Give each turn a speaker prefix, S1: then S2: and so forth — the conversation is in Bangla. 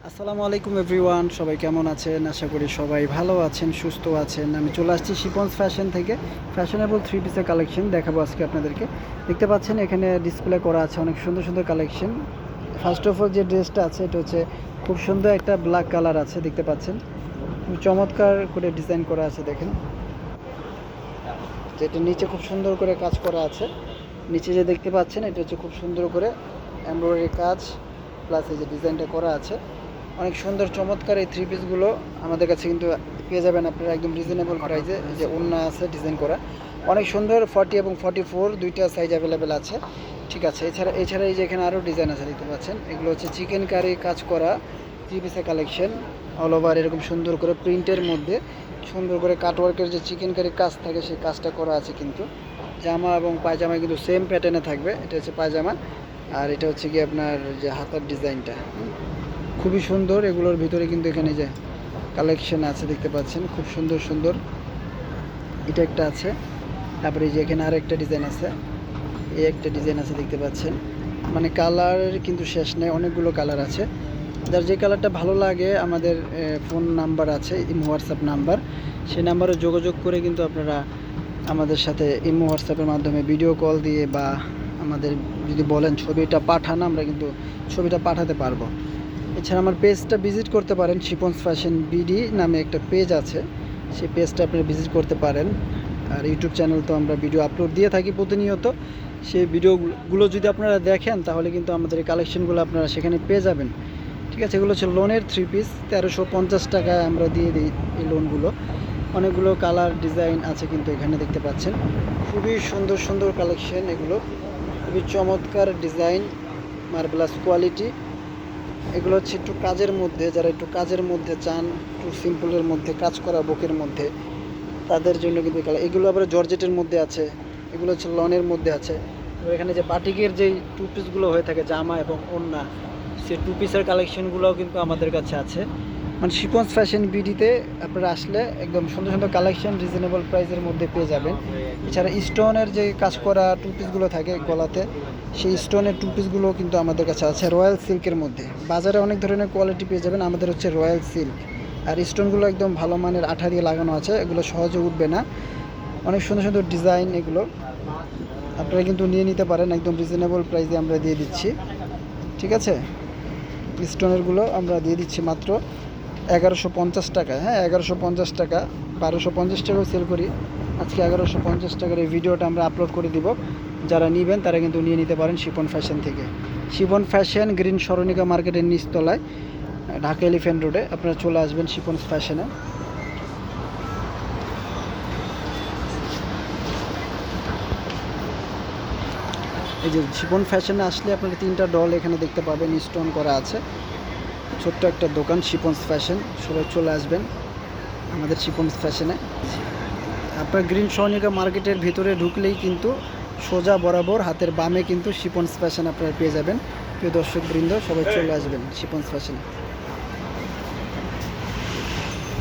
S1: আসসালামু আলাইকুম এভরিওয়ান, সবাই কেমন আছেন? আশা করি সবাই ভালো আছেন, সুস্থ আছেন। আমি চলে আসছি শিপন্স ফ্যাশন থেকে ফ্যাশনেবল থ্রি পিসের কালেকশন দেখাবো আজকে আপনাদেরকে। দেখতে পাচ্ছেন এখানে ডিসপ্লে করা আছে অনেক সুন্দর সুন্দর কালেকশন। ফার্স্ট অফ অল যে ড্রেসটা আছে এটা হচ্ছে খুব সুন্দর একটা ব্ল্যাক কালার আছে, দেখতে পাচ্ছেন খুব চমৎকার করে ডিজাইন করা আছে। দেখেন যেটা নিচে খুব সুন্দর করে কাজ করা আছে। নিচে যে দেখতে পাচ্ছেন এটা হচ্ছে খুব সুন্দর করে এমব্রয়ডারি কাজ প্লাস এই যে ডিজাইনটা করা আছে। অনেক সুন্দর চমৎকার এই থ্রি পিসগুলো আমাদের কাছে কিন্তু পেয়ে যাবেন আপনারা একদম রিজনেবল প্রাইসে। যে ওড়না আছে ডিজাইন করা অনেক সুন্দর, 40 এবং 44 দুইটা সাইজ অ্যাভেলেবেল আছে। ঠিক আছে, এছাড়া এই যে এখানে আরও ডিজাইন আছে দেখতে পাচ্ছেন। এগুলো হচ্ছে চিকেন কারি কাজ করা থ্রি পিসের কালেকশন। অল ওভার এরকম সুন্দর করে প্রিন্টের মধ্যে সুন্দর করে কাটওয়ার্কের যে চিকেন কারি কাজ থাকে সেই কাজটা করা আছে। কিন্তু জামা এবং পায়জামা কিন্তু সেম প্যাটার্নে থাকবে। এটা হচ্ছে পায়জামা আর এটা হচ্ছে কি আপনার যে হাতার ডিজাইনটা খুবই সুন্দর। এগুলোর ভিতরে কিন্তু এখানে যে কালেকশন আছে দেখতে পাচ্ছেন, খুব সুন্দর সুন্দর। এটা একটা আছে, তারপরে যে এখানে আরেকটা ডিজাইন আছে, এই একটা ডিজাইন আছে দেখতে পাচ্ছেন। মানে কালার কিন্তু শেষ নেই, অনেকগুলো কালার আছে। যার যে কালারটা ভালো লাগে আমাদের ফোন নাম্বার আছে, ইমো হোয়াটসঅ্যাপ নাম্বার, সেই নাম্বারে যোগাযোগ করে কিন্তু আপনারা আমাদের সাথে ইমো হোয়াটসঅ্যাপের মাধ্যমে ভিডিও কল দিয়ে বা আমাদের যদি বলেন ছবিটা পাঠান, আমরা কিন্তু ছবিটা পাঠাতে পারবো। এছাড়া আমার পেজটা ভিজিট করতে পারেন, শিপন্স ফ্যাশন বিডি নামে একটা পেজ আছে, সেই পেজটা আপনারা ভিজিট করতে পারেন। আর ইউটিউব চ্যানেল তো আমরা ভিডিও আপলোড দিয়ে থাকি প্রতিনিয়ত। সেই ভিডিওগুলো যদি আপনারা দেখেন তাহলে কিন্তু আমাদের এই কালেকশনগুলো আপনারা সেখানে পেয়ে যাবেন। ঠিক আছে, এগুলো হচ্ছে লোনের থ্রি পিস, 1350 টাকায় আমরা দিয়ে দিই এই লোনগুলো। অনেকগুলো কালার ডিজাইন আছে কিন্তু এখানে দেখতে পাচ্ছেন। খুবই সুন্দর সুন্দর কালেকশন এগুলো, খুবই চমৎকার ডিজাইন, মার্বেলাস কোয়ালিটি। এগুলো হচ্ছে একটু কাজের মধ্যে, যারা একটু কাজের মধ্যে চান, একটু সিম্পলের মধ্যে কাজ করা বুকের মধ্যে, তাদের জন্য কিন্তু এগুলো আবার জর্জেটের মধ্যে আছে। এগুলো হচ্ছে লনের মধ্যে আছে। এখানে যে বাটিকের যেই টু পিসগুলো হয়ে থাকে জামা এবং ওড়না, সেই টু পিসের কালেকশনগুলোও কিন্তু আমাদের কাছে আছে। মানে শিপন্স ফ্যাশন বিডিতে আপনারা আসলে একদম সুন্দর সুন্দর কালেকশন রিজনেবল প্রাইসের মধ্যে পেয়ে যাবেন। এছাড়া স্টোনের যে কাজ করা টু পিসগুলো থাকে গলাতে, সেই স্টোনের টু পিসগুলো কিন্তু আমাদের কাছে আছে রয়্যাল সিল্কের মধ্যে। বাজারে অনেক ধরনের কোয়ালিটি পেয়ে যাবেন, আমাদের হচ্ছে রয়্যাল সিল্ক। আর স্টোনগুলো একদম ভালো মানের আঠা দিয়ে লাগানো আছে, এগুলো সহজে উঠবে না। অনেক সুন্দর সুন্দর ডিজাইন এগুলো, আপনারা কিন্তু নিয়ে নিতে পারেন, একদম রিজনেবল প্রাইসে আমরা দিয়ে দিচ্ছি। ঠিক আছে, স্টোনেরগুলো আমরা দিয়ে দিচ্ছি মাত্র 1150 টাকায়। হ্যাঁ, 1150 টাকা, 1250 টাকাও সেল করি। আজকে 1150 টাকার এই ভিডিওটা আমরা আপলোড করে দিব। যারা নেবেন তারা কিন্তু নিয়ে নিতে পারেন শিপন ফ্যাশন থেকে। শিপন ফ্যাশন গ্রিন সরণিকা মার্কেটের নিচতলায়, ঢাকা এলিফ্যান্ট রোডে আপনারা চলে আসবেন শিপন ফ্যাশনে। এই যে শিপন ফ্যাশনে আসলে আপনারা তিনটা ডল এখানে দেখতে পাবেন, স্টোন করা আছে। ছোট্ট একটা দোকান শিপন্স ফ্যাশন, সবাই চলে আসবেন আমাদের শিপন্স ফ্যাশনে। আপনার গ্রিন সরণিকা মার্কেটের ভিতরে ঢুকলেই কিন্তু সোজা বরাবর হাতের বামে কিন্তু শিপন্স ফ্যাশন আপনারা পেয়ে যাবেন। প্রিয় দর্শকবৃন্দ, সবাই চলে আসবেন শিপন্স ফ্যাশনে।